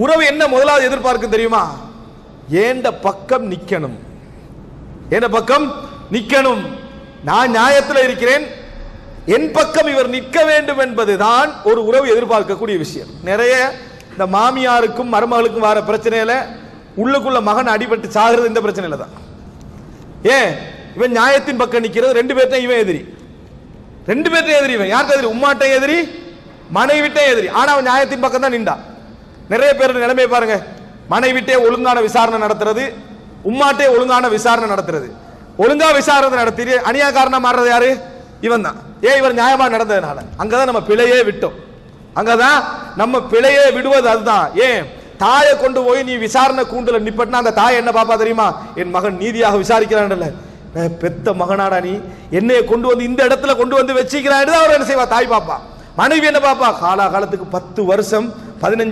உறவு என்ன முதலாவது எதிர்பார்க்கும் தெரியுமா? ஏண்ட பக்கம் நிக்கணும், என் பக்கம் நிக்கணும், நான் நியாயத்தில் இருக்கிறேன், என் பக்கம் இவர் நிற்க வேண்டும் என்பதுதான் ஒரு உறவு எதிர்பார்க்கக்கூடிய விஷயம். நிறைய இந்த மாமியாருக்கும் மருமகளுக்கும் வர பிரச்சனையில உள்ளுக்குள்ள மகன் அடிபட்டு சாகிறது இந்த பிரச்சனையில தான். ஏன் இவன் நியாயத்தின் பக்கம் நிக்கிறது, ரெண்டு பேர்ட்டையும் இவன் எதிரி, ரெண்டு பேர்ட்டையும் எதிரி. இவன் யார்கிட்ட எதிரி? உம்மாட்டை எதிரி, மனைவிட்டே எதிரி. ஆனா அவன் நியாயத்தின் பக்கம் தான் நின்றா. நிறைய பேர் நிலைமை பாருங்க, மனைவிட்டே ஒழுங்கான விசாரணை நடத்துறது, உம்மாட்டே ஒழுங்கான விசாரணை நடத்துறது. ஒழுங்கா விசாரணை நடத்தி அநியாயக்காரனா மாறுறது யாரு? இவன் தான். ஏன்? இவர் நியாயமா நடந்ததுனால. அங்கதான் நம்ம பிழையே விட்டோம், அங்கதான் நம்ம பிழையே விடுவது அதுதான். ஏன்? தாயை கொண்டு போய் நீ விசாரணை கூண்டுல நிப்பட்டினா அந்த தாய் என்ன பாப்பா தெரியுமா? என் மகன் நீதியாக விசாரிக்கிறான்ல, பெத்த மகனாடா நீ, என்னைய கொண்டு வந்து இந்த இடத்துல கொண்டு வந்து வச்சுக்கிறான். அவர் என்ன செய்வா? தாய் பாப்பா. மனைவி என்ன பாப்பா? காலாகாலத்துக்கு 10 வருஷம் 15